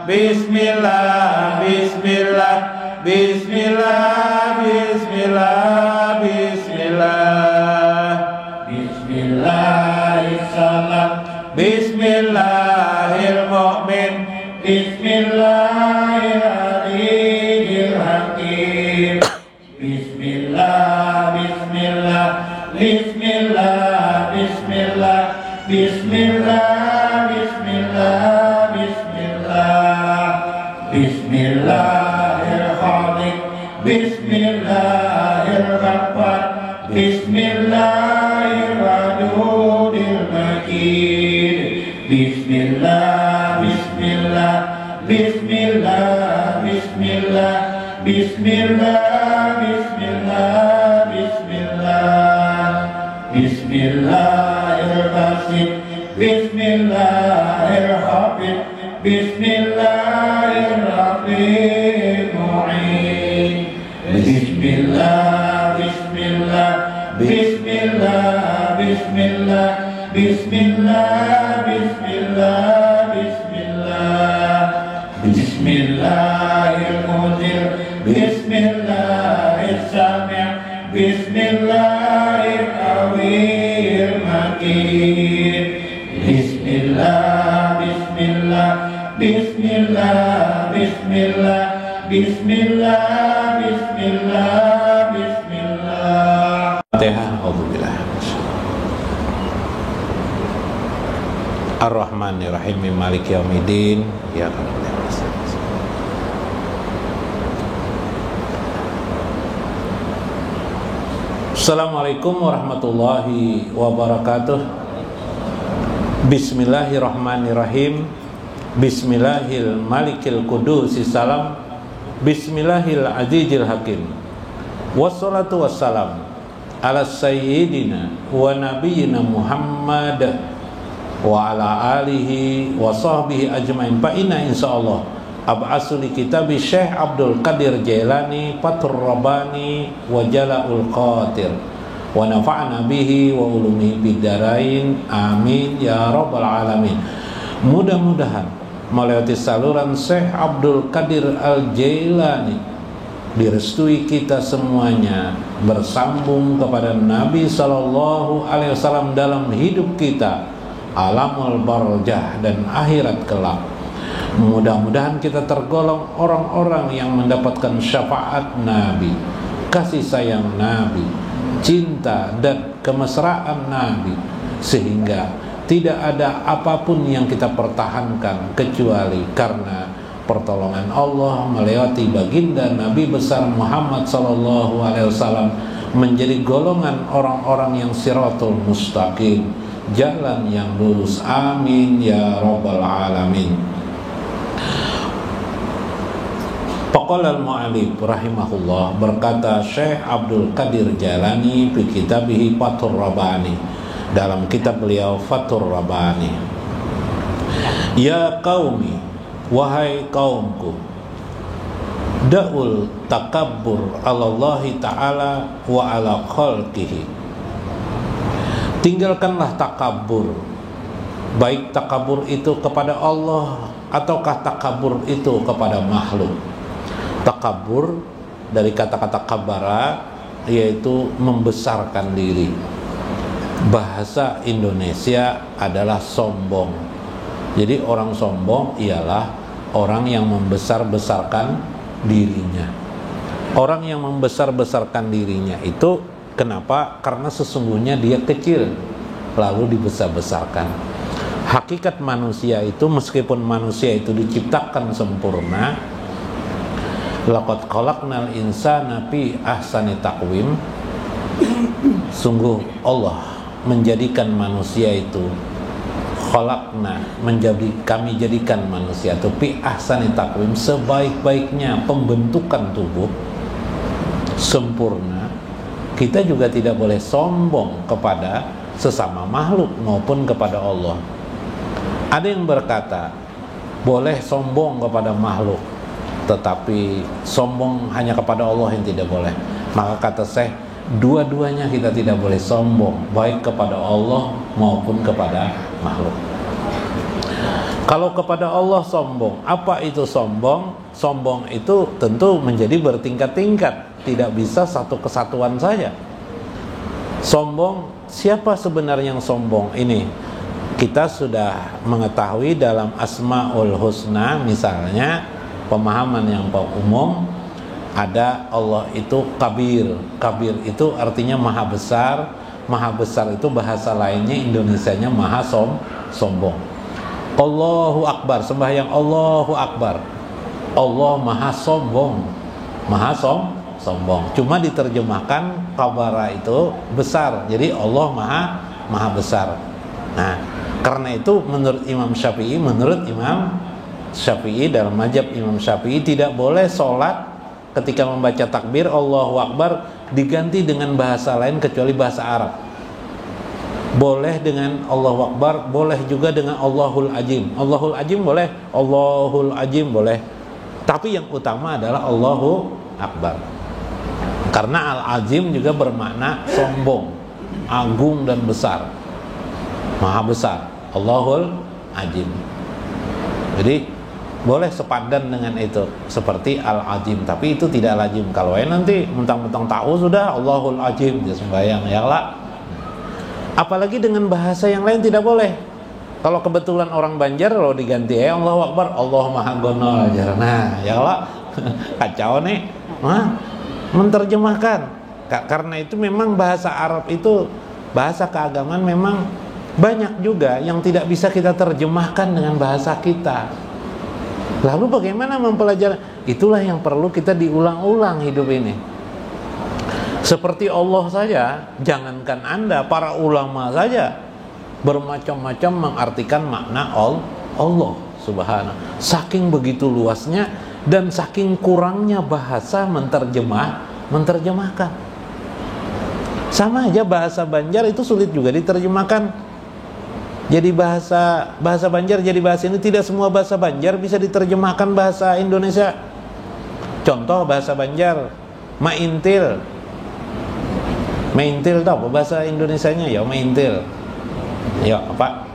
Bismillah, Bismillah, Bismillah, Bismillah, Bismillah, Bismillahirrahmanirrahim, Bismillahirrahmanirrahim, Bismillahirrahmanirrahim, Bismillah, Bismillah, Bismillah, Bismillah, Bismillah, Bismillah, Bismillah, Bismillahirrahmanirrahim, Bismillahirrahmanirrahim, Bismillahirrahmanirrahim, Bismillah, Bismillah, Bismillah, Bismillah, Bismillah, Bismillah, Bismillah, Bismillahirrahmanirrahim, Bismillahirrahmanirrahim, Bismillahirrahmanirrahim, Bismillah, Bismillah, Bismillah, Bismillah, Bismillah, Bismillah, Bismillah, Bismillahirrahmanirrahim, Bismillahirrahmanirrahim, Bismillahirrahmanirrahim, Bismillah, Bismillah, Bismillah, Bismillah, Bismillah, Bismillah, Bismillah. Fatihah. Alhamdulillah. Ar-Rahmanir-Rahim, Maliki Yaumiddin. Ya Allah. Assalamualaikum warahmatullahi wabarakatuh. Bismillahirrahmanirrahim. Bismillahil malikil qudusis salam. Bismillahil azizil hakim. Wassalatu wassalam ala sayyidina wa nabiyyina Muhammad wa ala alihi wa sahbihi ajmain. Fa inna insyaallah ab'asu li kitabi Syekh Abdul Qadir Jailani Fathur Rabbani wa Jala'ul Qatir wa nafa'na bihi wa ulumihi bidarain, amin ya rabbal alamin. Mudah-mudahan melewati saluran Syekh Abdul Qadir Al-Jailani direstui kita semuanya bersambung kepada Nabi sallallahu alaihi wasallam dalam hidup kita, alamul barzah dan akhirat kelak. Mudah-mudahan kita tergolong orang-orang yang mendapatkan syafaat Nabi, kasih sayang Nabi, cinta dan kemesraan Nabi, sehingga tidak ada apapun yang kita pertahankan kecuali karena pertolongan Allah melewati baginda Nabi besar Muhammad sallallahu alaihi wasallam menjadi golongan orang-orang yang siratul mustaqim, jalan yang lurus, amin ya rabbal alamin. Faqala al-mu'allif rahimahullah, berkata Syekh Abdul Qadir Jailani fi kitabihi Fathur Rabbani, dalam kitab beliau Fathur Rabbani, ya qaumi, wahai kaumku, da'ul takabbur alallahi ta'ala wa ala khalqihi, tinggalkanlah takabur, baik takabur itu kepada Allah ataukah takabur itu kepada makhluk. Takabur dari kata-kata kabara, yaitu membesarkan diri. Bahasa Indonesia adalah sombong. Jadi orang sombong ialah orang yang membesar-besarkan dirinya. Orang yang membesar-besarkan dirinya itu kenapa? Karena sesungguhnya dia kecil lalu dibesar-besarkan. Hakikat manusia itu, meskipun manusia itu diciptakan sempurna, laqad khalaqnal insana fi ahsani taqwim, sungguh Allah menjadikan manusia itu, khalaqna, kami jadikan manusia itu fi ahsani taqwim, sebaik-baiknya pembentukan tubuh, sempurna. Kita juga tidak boleh sombong kepada sesama makhluk maupun kepada Allah. Ada yang berkata boleh sombong kepada makhluk, tetapi sombong hanya kepada Allah yang tidak boleh. Maka kata Syekh, dua-duanya kita tidak boleh sombong, baik kepada Allah maupun kepada makhluk. Kalau kepada Allah sombong, apa itu sombong? Sombong itu tentu menjadi bertingkat-tingkat, tidak bisa satu kesatuan saja. Sombong, siapa sebenarnya yang sombong? Ini kita sudah mengetahui dalam Asmaul Husna, misalnya pemahaman yang umum, ada Allah itu kabir. Kabir itu artinya maha besar. Maha besar itu bahasa lainnya, Indonesianya maha sombong. Allahu Akbar, sembahyang Allahu Akbar. Allah maha sombong. Maha sombong. Cuma diterjemahkan kabara itu besar. Jadi Allah maha besar. Nah, karena itu menurut Imam Syafi'i dalam mazhab Imam Syafi'i tidak boleh sholat ketika membaca takbir Allahu Akbar diganti dengan bahasa lain kecuali bahasa Arab. Boleh dengan Allahu Akbar, boleh juga dengan Allahul Azim. Allahul Azim boleh, Allahul Azim boleh. Tapi yang utama adalah Allahu Akbar. Karena Al-Azim juga bermakna sombong, agung dan besar. Maha besar, Allahul Azim. Jadi boleh sepadan dengan itu seperti Al-Azim, tapi itu tidak lazim. Kalau nanti mentang-mentang tahu sudah Allahul Azim dia sembahyang, ya lah. Apalagi dengan bahasa yang lain tidak boleh. Kalau kebetulan orang Banjar, kalau diganti Allahu Akbar, Allah Maha Gonol aja. Nah, ya Allah, kacau nih. Menterjemahkan. Karena itu memang bahasa Arab itu bahasa keagamaan memang banyak juga yang tidak bisa kita terjemahkan dengan bahasa kita. Lalu bagaimana mempelajari? Itulah yang perlu kita diulang-ulang hidup ini. Seperti Allah saja, jangankan Anda, para ulama saja bermacam-macam mengartikan makna Allah subhanahu. Saking begitu luasnya dan saking kurangnya bahasa menterjemahkan. Sama aja bahasa Banjar itu sulit juga diterjemahkan. Jadi bahasa Banjar jadi bahasa ini, tidak semua bahasa Banjar bisa diterjemahkan bahasa Indonesia. Contoh bahasa Banjar, maintil. Maintil tau apa bahasa Indonesianya? Ya maintil. Ya apa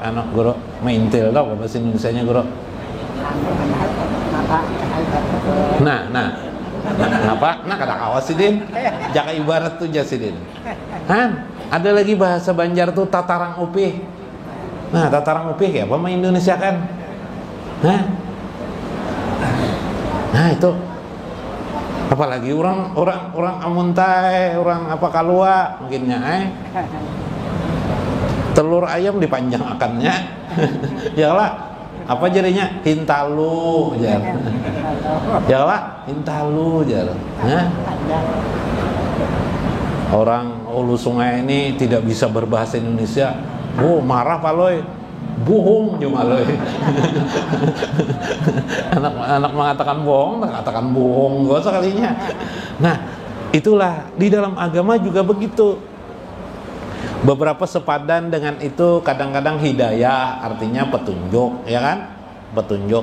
anak guru maintil tau apa bahasa Indonesianya guru? Nah kata kawas sidin. Jaka ibarat tuh jasidin. Ada lagi bahasa Banjar tuh tatarang upih. Nah, tatarang upih ya apa Indonesia kan? Nah itu apalagi orang amuntai, orang apa kalua mungkinnya telur ayam dipanjangkannya ya lah apa jadinya hintalu jar ya lah hintalu jar. Orang hulu sungai ini tidak bisa berbahasa Indonesia, marah paloy, bohong jumaloy. anak mengatakan bohong, gak usah kalinya. Nah, itulah di dalam agama juga begitu. Beberapa sepadan dengan itu, kadang-kadang hidayah artinya petunjuk, ya kan? Petunjuk,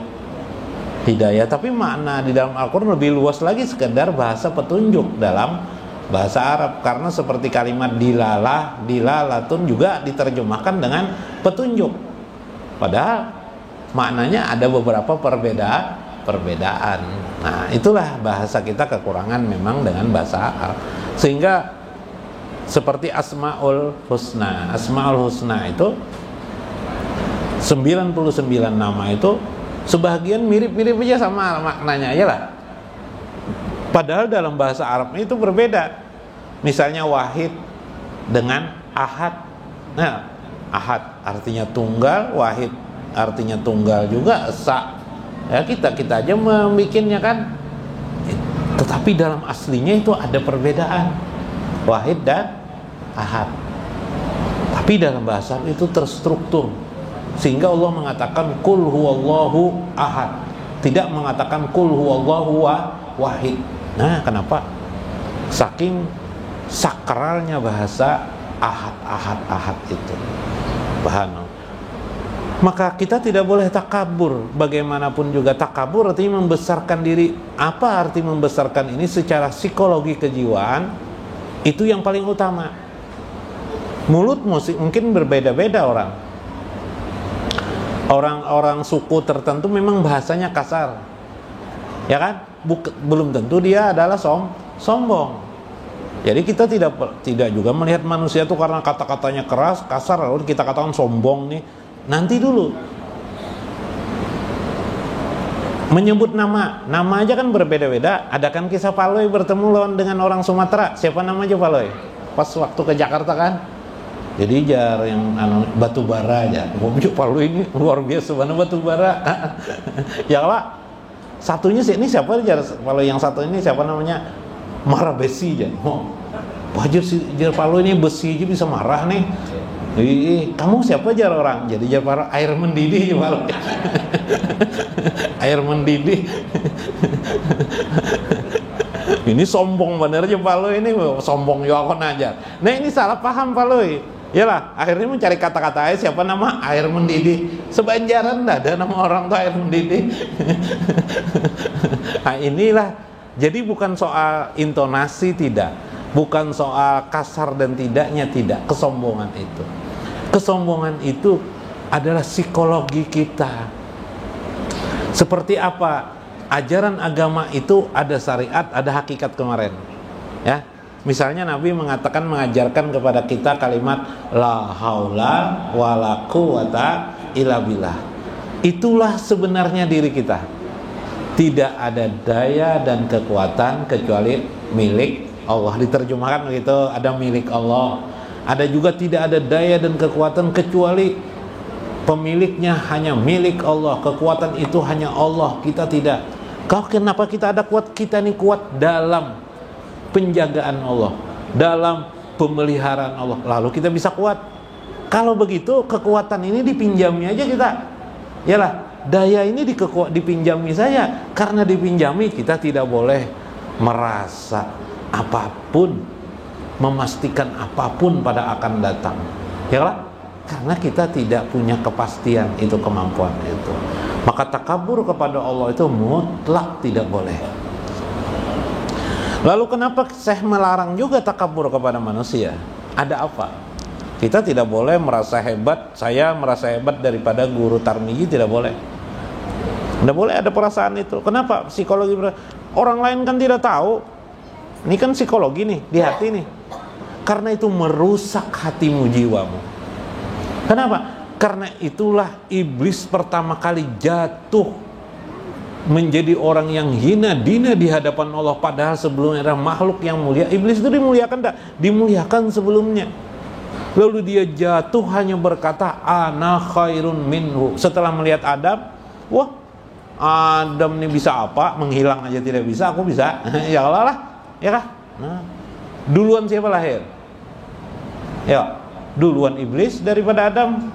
hidayah. Tapi makna di dalam Al-Quran lebih luas lagi sekedar bahasa petunjuk dalam bahasa Arab. Karena seperti kalimat dilalatun juga diterjemahkan dengan petunjuk. Padahal maknanya ada beberapa perbedaan. Nah, itulah bahasa kita kekurangan memang dengan bahasa Arab. Sehingga seperti Asmaul Husna. Asmaul Husna itu 99 nama itu sebagian mirip-mirip aja sama maknanya aja lah. Padahal dalam bahasa Arab itu berbeda. Misalnya wahid dengan ahad. Nah, ahad artinya tunggal, wahid artinya tunggal juga, esa. Ya kita aja membikinnya kan. Tetapi dalam aslinya itu ada perbedaan. Wahid dan ahad. Tapi dalam bahasa itu terstruktur. Sehingga Allah mengatakan kul huwallahu ahad. Tidak mengatakan kul huwallahu wahid. Nah, kenapa? Saking sakralnya bahasa ahad itu. Subhanallah. Maka kita tidak boleh takabur. Bagaimanapun juga takabur artinya membesarkan diri. Apa arti membesarkan ini secara psikologi kejiwaan? Itu yang paling utama. Mulut mungkin berbeda-beda orang. Orang-orang suku tertentu memang bahasanya kasar, ya kan? Belum tentu dia adalah sombong. Jadi kita tidak juga melihat manusia itu karena kata-katanya keras, kasar, lalu kita katakan sombong nih. Nanti dulu. Menyebut nama aja kan berbeda-beda. Ada kan kisah Paloi bertemu lawan dengan orang Sumatera. Siapa namanya Paloi? Pas waktu ke Jakarta kan. Jadi jar yang batu bara aja. Paloi ini luar biasa mana batu bara. Ya lah. Satunya ini siapa jar Paloi yang satu ini siapa namanya? Marah besi aja. Oh. Wajar si jar Paloi ini besi aja bisa marah nih. Kamu siapa jar orang? Jadi jar Paloi air mendidih Paloi. Air mendidih. Ini sombong bener aja Paloi ini, sombong ya aku aja. Nah ini salah paham Paloi. Yalah, akhirnya mencari kata-kata siapa nama air mendidih. Sebanjaran dah ada nama orang tuh air mendidih. Nah inilah, jadi bukan soal intonasi tidak, bukan soal kasar dan tidaknya tidak, kesombongan itu. Kesombongan itu adalah psikologi kita. Seperti apa? Ajaran agama itu ada syariat, ada hakikat kemarin. Ya. Misalnya Nabi mengajarkan kepada kita kalimat la haula wala quwata illa billah. Itulah sebenarnya diri kita. Tidak ada daya dan kekuatan kecuali milik Allah. Diterjemahkan begitu, ada milik Allah. Ada juga tidak ada daya dan kekuatan kecuali pemiliknya hanya milik Allah. Kekuatan itu hanya Allah, kita tidak. Kenapa kita ada kuat? Kita ini kuat dalam penjagaan Allah, dalam pemeliharaan Allah. Lalu kita bisa kuat. Kalau begitu kekuatan ini dipinjami aja kita. Yalah, daya ini dipinjami saja. Karena dipinjami kita tidak boleh merasa apapun, memastikan apapun pada akan datang. Yalah, karena kita tidak punya kepastian itu, kemampuan itu. Maka takabur kepada Allah itu mutlak tidak boleh. Lalu kenapa Syekh melarang juga takabur kepada manusia? Ada apa? Kita tidak boleh merasa hebat. Saya merasa hebat daripada guru Tarmizi, tidak boleh. Tidak boleh ada perasaan itu. Kenapa? Psikologi orang lain kan tidak tahu. Ini kan psikologi nih, di hati nih. Karena itu merusak hatimu, jiwamu. Kenapa? Karena itulah iblis pertama kali jatuh menjadi orang yang hina dina di hadapan Allah, padahal sebelumnya adalah makhluk yang mulia. Iblis itu dimuliakan tak? Dimuliakan sebelumnya. Lalu dia jatuh hanya berkata ana khairun minhu. Setelah melihat Adam, wah Adam ini bisa apa? Menghilang aja tidak bisa, aku bisa. Ya Allah lah, ya kah? Nah, duluan siapa lahir? Ya, duluan iblis daripada Adam.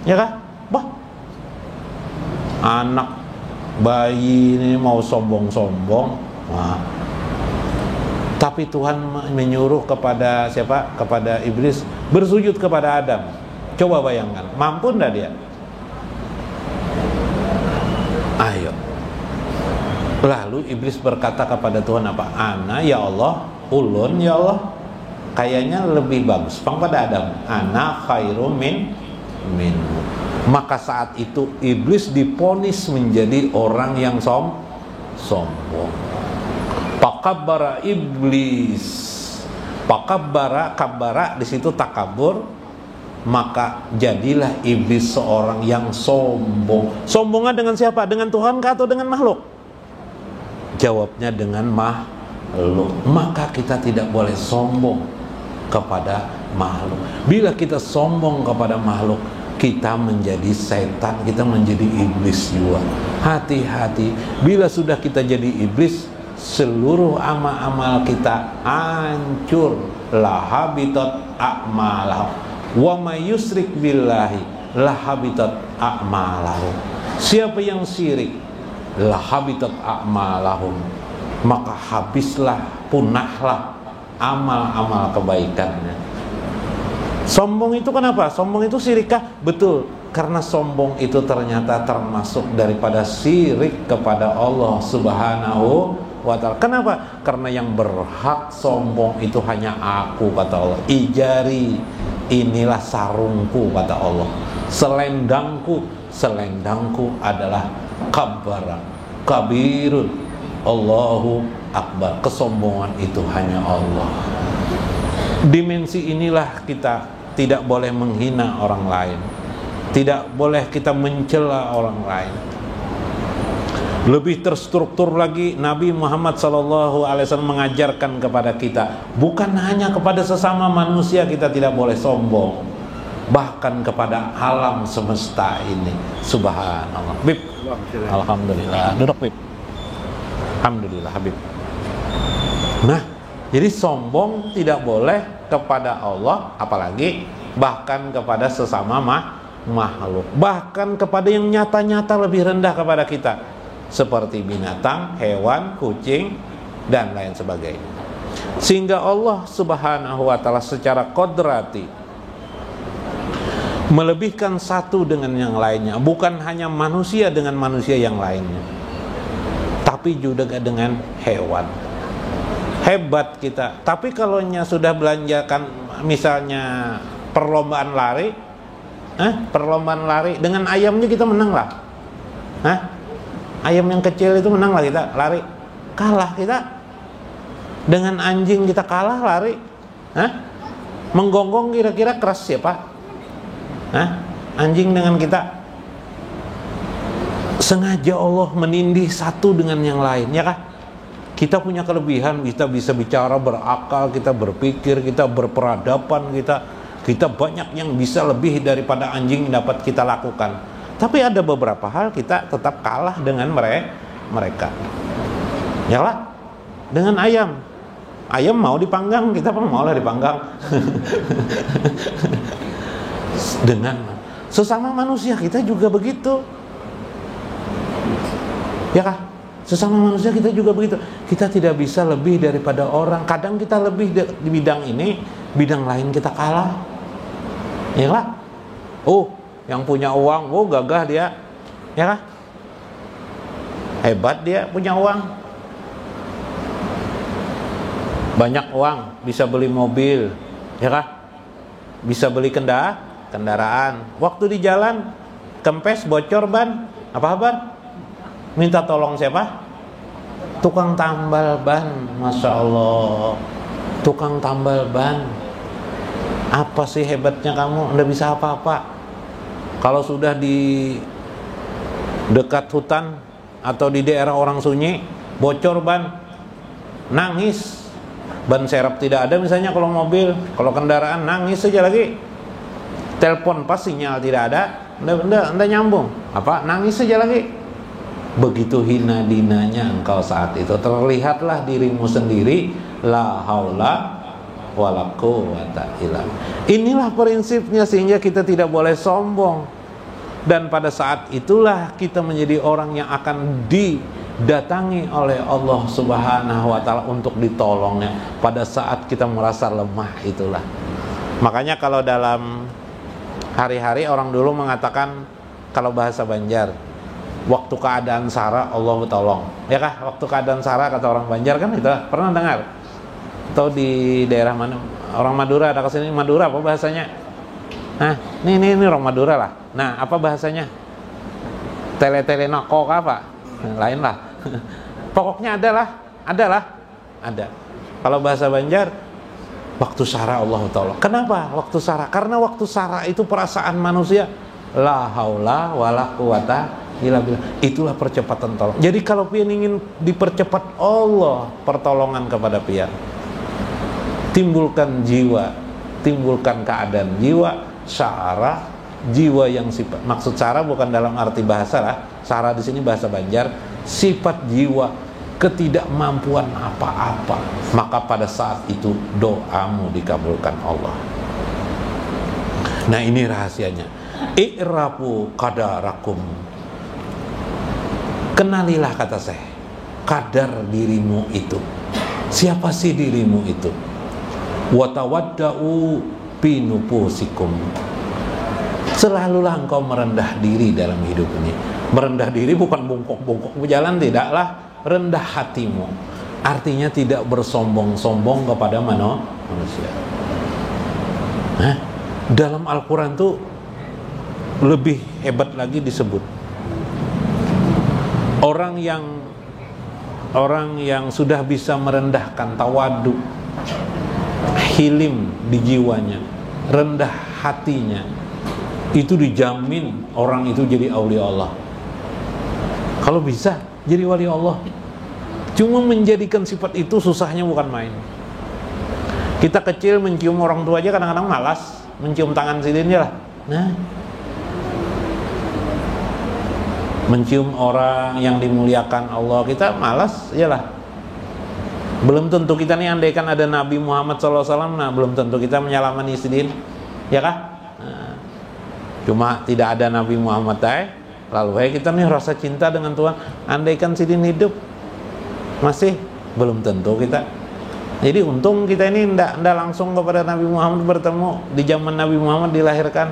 Ya kah? Bah, anak bayi ini mau sombong-sombong. Nah, tapi Tuhan menyuruh kepada siapa? Kepada iblis bersujud kepada Adam. Coba bayangkan, mampu enggak dia? Ayo. Lalu iblis berkata kepada Tuhan apa? Ana ya Allah, ulun ya Allah, kayaknya lebih bagus pada Adam. Ana khairum minhu. Maka saat itu iblis diponis menjadi orang yang sombong. Pakabbara iblis. Kabbara di situ takabur. Maka jadilah iblis seorang yang sombong. Sombongnya dengan siapa? Dengan Tuhan kah atau dengan makhluk? Jawabnya dengan makhluk. Maka kita tidak boleh sombong kepada makhluk. Bila kita sombong kepada makhluk, kita menjadi setan, kita menjadi iblis juga. Hati-hati, bila sudah kita jadi iblis, seluruh amal-amal kita hancur. Lahabitat a'malahu wa may yusyrik billahi lahabitat a'malahu. Siapa yang syirik, lahabitat a'malahum, maka habislah, punahlah amal-amal kebaikannya. Sombong itu kenapa? Sombong itu syirikkah? Betul, karena sombong itu ternyata termasuk daripada syirik kepada Allah Subhanahu wa ta'ala. Kenapa? Karena yang berhak sombong itu hanya aku, kata Allah. Ijari inilah sarungku kata Allah, selendangku adalah kabbara kabirun Allahu akbar. Kesombongan itu hanya Allah. Dimensi inilah kita tidak boleh menghina orang lain, tidak boleh kita mencela orang lain. Lebih terstruktur lagi, Nabi Muhammad SAW mengajarkan kepada kita, bukan hanya kepada sesama manusia kita tidak boleh sombong, bahkan kepada alam semesta ini. Subhanallah. Bib, alhamdulillah. Duduk Bib. Alhamdulillah Habib. Nah, jadi sombong tidak boleh kepada Allah, apalagi bahkan kepada sesama makhluk, bahkan kepada yang nyata-nyata lebih rendah kepada kita, seperti binatang, hewan, kucing, dan lain sebagainya. Sehingga Allah Subhanahu wa ta'ala secara kodrati melebihkan satu dengan yang lainnya, bukan hanya manusia dengan manusia yang lainnya, tapi juga dengan hewan. Hebat kita. Tapi kalau sudah belanjakan misalnya perlombaan lari, dengan ayamnya kita menang lah. Ayam yang kecil itu menang lah kita lari, kalah kita. Dengan anjing kita kalah lari. Menggonggong kira-kira keras siapa? Anjing dengan kita. Sengaja Allah menindih satu dengan yang lain, ya kah? Kita punya kelebihan, kita bisa bicara berakal, kita berpikir, kita berperadaban, kita banyak yang bisa lebih daripada anjing dapat kita lakukan. Tapi ada beberapa hal kita tetap kalah dengan mereka. Ya lah, dengan ayam. Ayam mau dipanggang, kita pun mau lah dipanggang. Dengan sesama manusia kita juga begitu. Ya kah? Sesama manusia kita juga begitu. Kita tidak bisa lebih daripada orang. Kadang kita lebih di bidang ini, bidang lain kita kalah. Ya lah. Yang punya uang, gagah dia, ya kah? Hebat dia punya uang, banyak uang, bisa beli mobil, ya kah? Bisa beli kendaraan. Waktu di jalan kempes, bocor ban, apa kabar? Minta tolong siapa? Tukang tambal ban. Masya Allah, tukang tambal ban. Apa sih hebatnya kamu? Nggak bisa apa-apa. Kalau sudah di dekat hutan atau di daerah orang sunyi, bocor ban, nangis. Ban serep tidak ada misalnya kalau mobil, kalau kendaraan nangis saja lagi. Telepon pas sinyal tidak ada, enggak nyambung. Nangis saja lagi. Begitu hina dinanya engkau saat itu. Terlihatlah dirimu sendiri, la haula wala quwwata illa billah. Inilah prinsipnya, sehingga kita tidak boleh sombong. Dan pada saat itulah kita menjadi orang yang akan didatangi oleh Allah Subhanahu wa ta'ala untuk ditolongnya pada saat kita merasa lemah itulah. Makanya kalau dalam hari-hari orang dulu mengatakan, kalau bahasa Banjar, waktu keadaan sara Allah tolong. Ya kah? Waktu keadaan sara kata orang Banjar kan, itu pernah dengar? Atau di daerah mana? Orang Madura ada kesini. Madura apa bahasanya? Ini orang Madura lah. Nah, apa bahasanya? Tele-tele noko apa? Lain lah. Pokoknya ada. Kalau bahasa Banjar, waktu sara Allah tolong. Kenapa waktu sara? Karena waktu sara itu perasaan manusia, la haula wala quwata illa billah. Itulah percepatan tolong. Jadi kalau pian ingin dipercepat Allah pertolongan kepada pian, timbulkan jiwa, timbulkan keadaan jiwa syara, jiwa yang sifat. Maksud syara bukan dalam arti bahasa lah. Syara di sini bahasa Banjar, sifat jiwa ketidakmampuan apa-apa. Maka pada saat itu doamu dikabulkan Allah. Nah, ini rahasianya. I'rafu qadarakum. Kenalilah, kata saya, kadar dirimu itu. Siapa sih dirimu itu? Watawadda'u binufusikum. Selalulah engkau merendah diri dalam hidup ini. Merendah diri bukan bongkok-bongkok berjalan, tidaklah. Rendah hatimu, artinya tidak bersombong-sombong kepada manusia. Dalam Al-Quran tuh lebih hebat lagi disebut orang yang sudah bisa merendahkan, tawadu, hilim di jiwanya, rendah hatinya, itu dijamin orang itu jadi aulia Allah. Kalau bisa jadi wali Allah. Cuma menjadikan sifat itu susahnya bukan main. Kita kecil mencium orang tua aja kadang-kadang malas, mencium tangan sidinnya lah. Nah, mencium orang yang dimuliakan Allah kita malas, iyalah. Belum tentu kita nih, andaikan ada Nabi Muhammad SAW, nah belum tentu kita menyalamani sidin, ya kah? Nah, cuma tidak ada Nabi Muhammad lalu kita nih rasa cinta dengan Tuhan. Andaikan sidin hidup, masih belum tentu kita. Jadi untung kita ini ndak langsung kepada Nabi Muhammad bertemu di zaman Nabi Muhammad dilahirkan.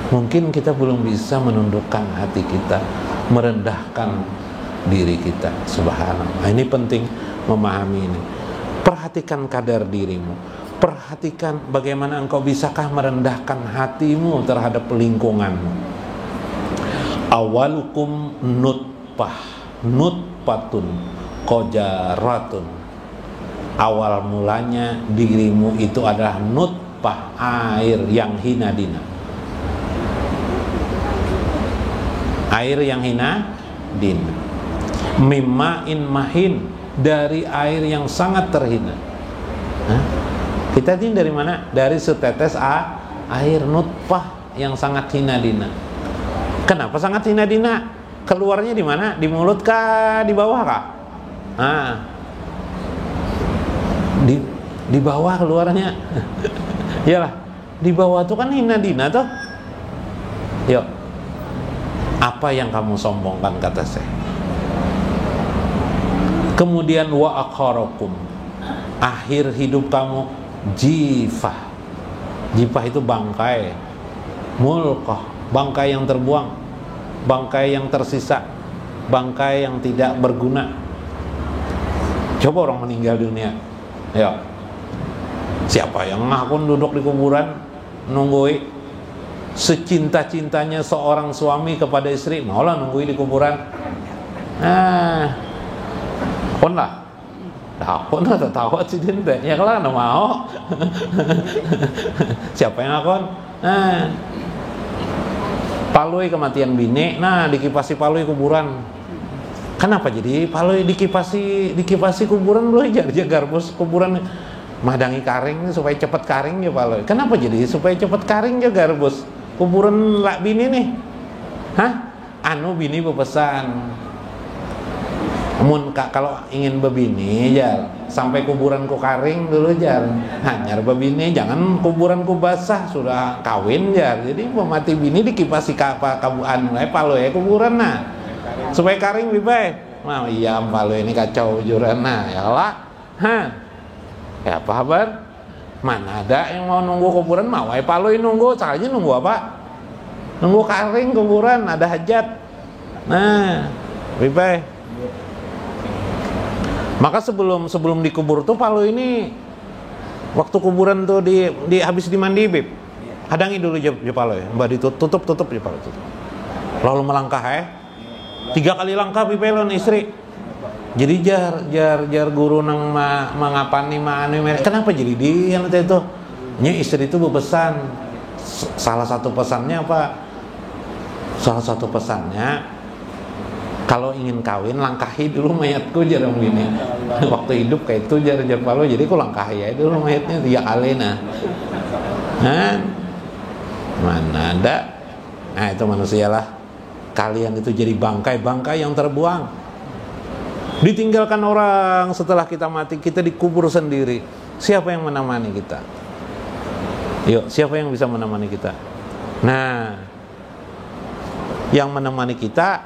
Mungkin kita belum bisa menundukkan hati kita, merendahkan diri kita. Subhanallah. Ini penting memahami ini. Perhatikan kadar dirimu. Perhatikan bagaimana engkau bisakah merendahkan hatimu terhadap lingkunganmu. Awalukum nutfatun qajaratun. Awal mulanya dirimu itu adalah nutfah, air yang hina dina. Air yang hina dina. Mimma'in mahin, dari air yang sangat terhina. Kita ini dari mana? Dari setetes air nutfah yang sangat hina dina. Kenapa sangat hina dina? Keluarnya di mana? Di mulut kah? Di bawah kah? Di bawah keluarnya. Iyalah, di bawah tuh kan hina dina tuh. Yuk, apa yang kamu sombongkan, kata saya. Kemudian wa akharakum, akhir hidup kamu jifah. Jifah itu bangkai, mulqah, bangkai yang terbuang, bangkai yang tersisa, bangkai yang tidak berguna. Coba orang meninggal dunia, ya, siapa yang ngakun duduk di kuburan nunggui secinta-cintanya seorang suami kepada istri, maulah nunggui di kuburan. Pun lah, pun lah tahu si cinta, ya kalau nggak mau. Siapa yang ngakun? Palui kematian bini, nah dikipasi palui kuburan. Kenapa jadi palui dikipasi kuburan lu aja garbus kuburan madangi karing supaya cepat karing ya palui. Kenapa jadi supaya cepat karing ya garbus kuburan lak bini nih? Anu bini berpesan, kalau ingin bebini jar sampai kuburanku karing dulu jar, hanyar bebini jangan kuburanku basah sudah kawin jar. Jadi mati bini dikipasi kabuan palo ya kuburan nah supaya karing bibai. Nah iya palo ini kacau juran nah ya lah. Ya apa kabar? Mana ada yang mau nunggu kuburan mau palo ini nunggu saja nunggu apa? Nunggu karing kuburan ada hajat. Nah bibai. Maka sebelum dikubur tuh palu ini waktu kuburan tuh di habis dimandi bib, hadangi dulu palu ya, mbak ditutup ya palu tutup. Lalu melangkah 3 kali langkah bipelon istri. Jadi jar guru nang mangapani anu kenapa jadi dia nanti itu? Nya istri itu berpesan. Salah satu pesannya apa? Salah satu pesannya, kalau ingin kawin langkahi dulu mayatku jarang gini. Waktu hidup kayak itu jar palu, jadi aku langkahi ya dulu mayatnya 3 kali nah. Mana ada? Nah itu manusia lah. Kalian itu jadi bangkai yang terbuang. Ditinggalkan orang setelah kita mati, kita dikubur sendiri. Siapa yang menemani kita? Yuk, siapa yang bisa menemani kita? Nah, yang menemani kita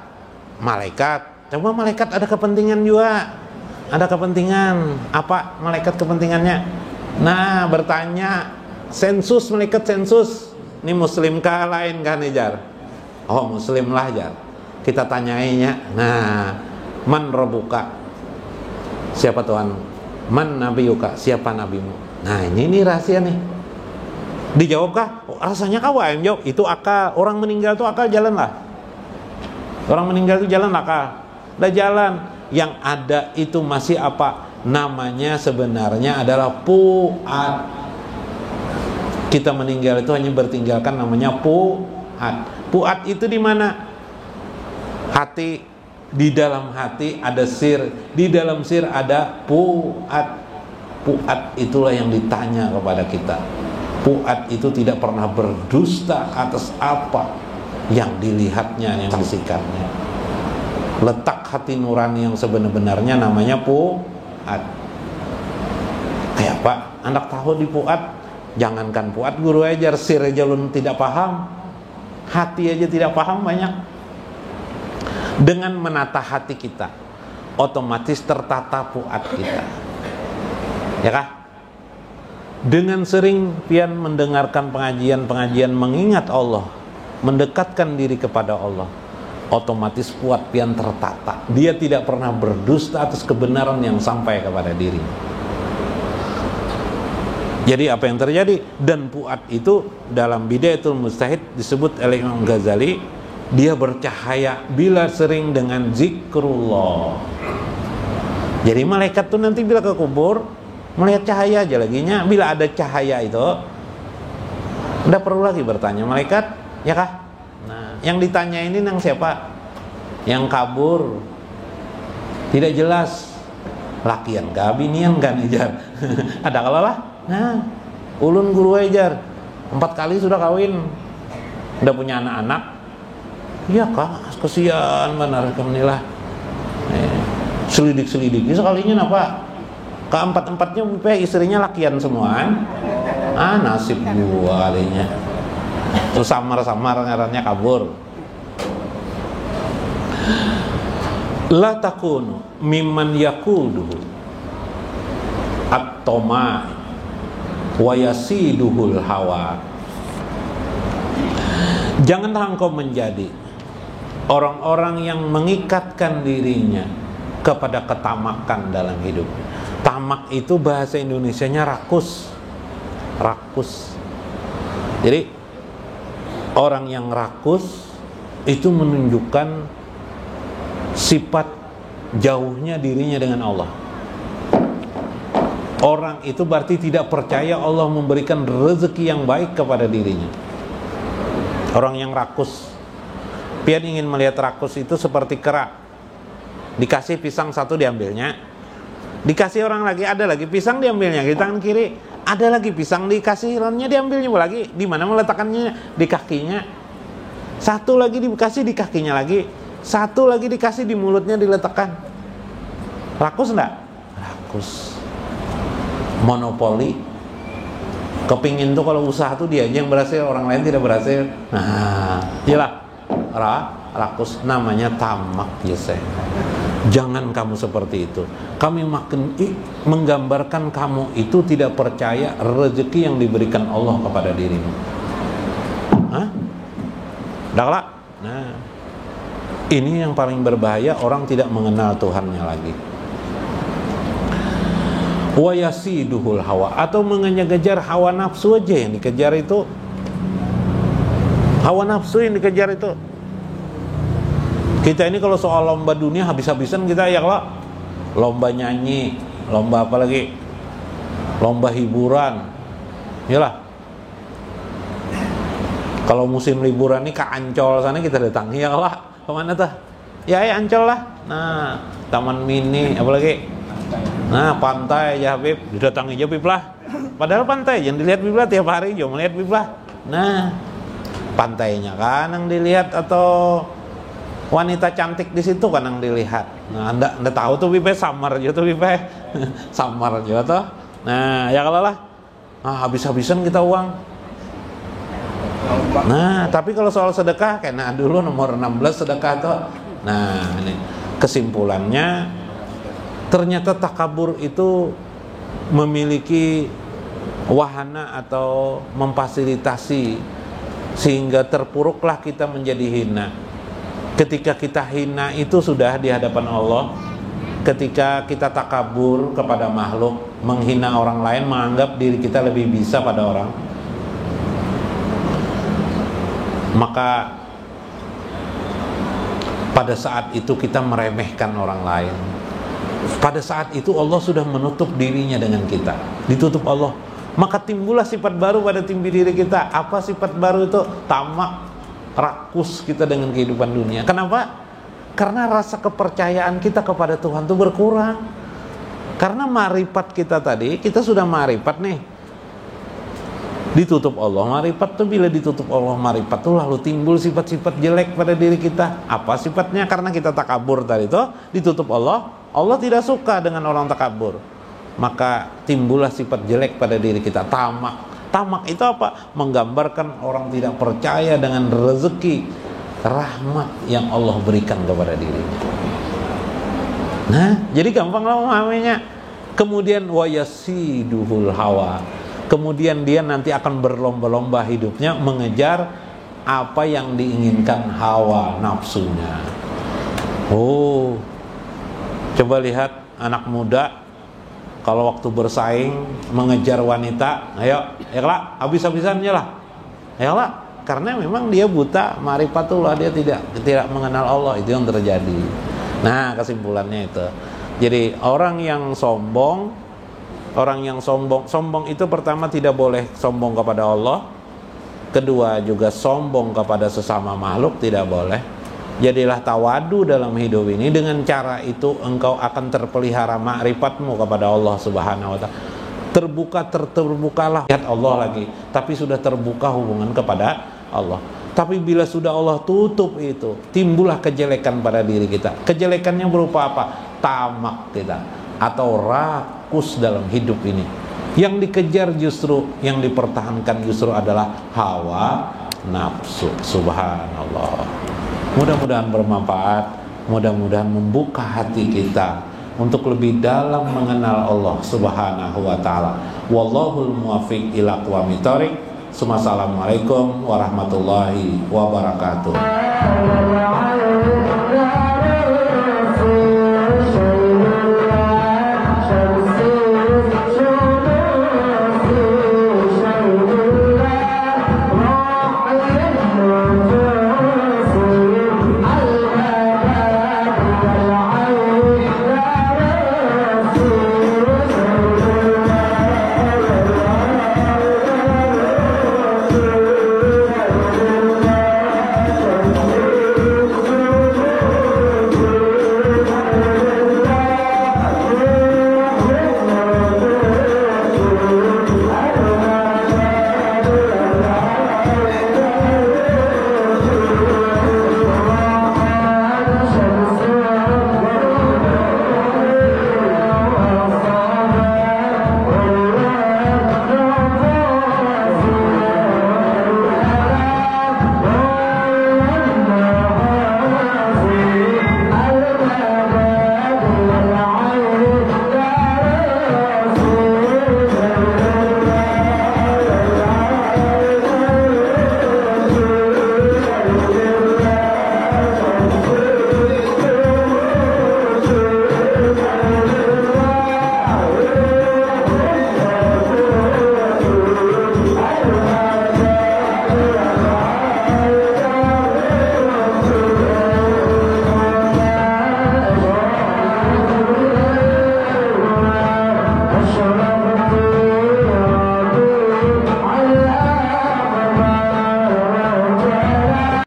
malaikat. Coba malaikat ada kepentingan juga. Ada kepentingan. Apa malaikat kepentingannya? Nah, bertanya, sensus malaikat sensus. Ini muslim kah lain kah nih jar? Oh, muslim lah jar. Kita tanyainya. Nah, man rabbuka? Siapa Tuhan? Man nabiyuka? Siapa nabimu? Nah, ini rahasia nih. Dijawabkah? Oh, rasanya kau yang jawab. Itu akal. Orang meninggal itu akal jalanlah. Orang meninggal itu jalan akal. Udah jalan. Yang ada itu masih apa? Namanya sebenarnya adalah pu'at. Kita meninggal itu hanya bertinggalkan namanya pu'at. Pu'at itu di mana? Hati. Di dalam hati ada sir. Di dalam sir ada pu'at. Pu'at itulah yang ditanya kepada kita. Pu'at itu tidak pernah berdusta atas apa yang dilihatnya, yang disikapnya. Letak hati nurani yang sebenarnya namanya pu'at. Kayak Pak, anak tahu di pu'at. Jangankan pu'at, guru ajar sir aja lu tidak paham. Hati aja tidak paham banyak. Dengan menata hati kita, otomatis tertata pu'at kita. Ya kah? Dengan sering pian mendengarkan pengajian-pengajian, mengingat Allah, mendekatkan diri kepada Allah, otomatis puat pian tertata. Dia tidak pernah berdusta atas kebenaran yang sampai kepada diri. Jadi apa yang terjadi? Dan puat itu dalam Bidayatul Mujtahid disebut oleh Imam Ghazali, dia bercahaya bila sering dengan zikrullah. Jadi malaikat tuh nanti bila ke kubur melihat cahaya aja laginya. Bila ada cahaya itu udah perlu lagi bertanya malaikat, ya kah? Nah, yang ditanya ini nang siapa? Yang kabur tidak jelas, lakian kah binian kan ejar. Ada kalau lah. Nah, ulun guru ejar 4 kali sudah kawin, udah punya anak-anak. Iya kah? Kesian benar kemenilah. Selidik-selidik sekalinya apa? Keempat-empatnya istrinya lakian semuaan. Nasib gua kalinya. Terus samar-samar ngarannya kabur. La takunu mimman yakuduhu at-tama wa yasiduhul hawa. Janganlah engkau menjadi orang-orang yang mengikatkan dirinya kepada ketamakan dalam hidup. Tamak itu bahasa Indonesianya rakus. Rakus. Jadi orang yang rakus itu menunjukkan sifat jauhnya dirinya dengan Allah. Orang itu berarti tidak percaya Allah memberikan rezeki yang baik kepada dirinya. Orang yang rakus. Pian ingin melihat rakus itu seperti kera. Dikasih pisang satu diambilnya, dikasih orang lagi, ada lagi pisang diambilnya di tangan kiri, ada lagi pisang dikasih lainnya diambilnya lagi. Di mana meletakkannya? Di kakinya. Satu lagi dikasih di kakinya lagi, satu lagi dikasih di mulutnya diletakkan. Rakus enggak? Rakus. Monopoli. Kepingin tuh kalau usaha tuh dia aja yang berhasil, orang lain tidak berhasil. Nah, iyalah rakus, namanya tamak ya saya. Jangan kamu seperti itu. Kami makin menggambarkan kamu itu tidak percaya rezeki yang diberikan Allah kepada dirimu. Hah? Dah. Nah, ini yang paling berbahaya, orang tidak mengenal Tuhannya lagi. Wa yasiduhul hawa, atau mengejar hawa nafsu aja yang dikejar itu. Hawa nafsu yang dikejar itu. Kita ini kalau soal lomba dunia habis-habisan kita ya kalau lomba nyanyi, lomba apa lagi? Lomba hiburan. Iyalah. Kalau musim liburan ini ke Ancol sana kita datangi ya kalau kemana tuh? Ya Ancol lah. Nah, Taman Mini apalagi? Nah, pantai ya Habib, didatangi aja Habib lah. Padahal pantai yang dilihat Habib lah tiap hari juga melihat Habib lah. Nah, pantainya kan yang dilihat atau wanita cantik di situ kan yang dilihat. Nah, anda tahu tuh Bipe samar aja tuh Bipe. Samar aja tuh. Nah, ya kalau lah. Nah, habis-habisan kita uang. Nah, tapi kalau soal sedekah kena dulu nomor 16 sedekah tuh. Nah, ini kesimpulannya ternyata takabur itu memiliki wahana atau memfasilitasi sehingga terpuruklah kita menjadi hina. Ketika kita hina itu sudah di hadapan Allah. Ketika kita takabur kepada makhluk, menghina orang lain, menganggap diri kita lebih bisa pada orang, maka pada saat itu kita meremehkan orang lain. Pada saat itu Allah sudah menutup dirinya dengan kita, ditutup Allah. Maka timbullah sifat baru pada diri kita. Apa sifat baru itu? Tamak, rakus kita dengan kehidupan dunia. Kenapa? Karena rasa kepercayaan kita kepada Tuhan itu berkurang. Karena marifat kita tadi, kita sudah marifat nih, ditutup Allah. Marifat tuh bila ditutup Allah marifat tuh lalu timbul sifat-sifat jelek pada diri kita. Apa sifatnya? Karena kita takabur tadi itu, ditutup Allah. Allah tidak suka dengan orang takabur. Maka timbullah sifat jelek pada diri kita, tamak. Tamak itu apa? Menggambarkan orang tidak percaya dengan rezeki, rahmat yang Allah berikan kepada dirinya. Nah, jadi gampang lah memahaminya. Kemudian wayasiduhul hawa. Kemudian dia nanti akan berlomba-lomba hidupnya mengejar apa yang diinginkan hawa nafsunya. Oh, coba lihat anak muda kalau waktu bersaing mengejar wanita, ayo, lah, habis-habisannya lah, ayolah, karena memang dia buta marifatullah, dia tidak mengenal Allah, itu yang terjadi. Nah, kesimpulannya itu. Jadi orang yang sombong itu pertama tidak boleh sombong kepada Allah. Kedua juga sombong kepada sesama makhluk tidak boleh. Jadilah tawadu dalam hidup ini. Dengan cara itu engkau akan terpelihara ma'rifatmu kepada Allah Subhanahu wa ta'ala. Terbukalah lihat Allah lagi, tapi sudah terbuka hubungan kepada Allah. Tapi bila sudah Allah tutup itu, timbullah kejelekan pada diri kita. Kejelekannya berupa apa? Tamak kita atau rakus dalam hidup ini. Yang dikejar justru, yang dipertahankan justru adalah hawa nafsu. Subhanallah. Mudah-mudahan bermanfaat, mudah-mudahan membuka hati kita untuk lebih dalam mengenal Allah Subhanahu wa ta'ala. Wallahul muwaffiq ila aqwamit thoriq. Assalamualaikum warahmatullahi wabarakatuh.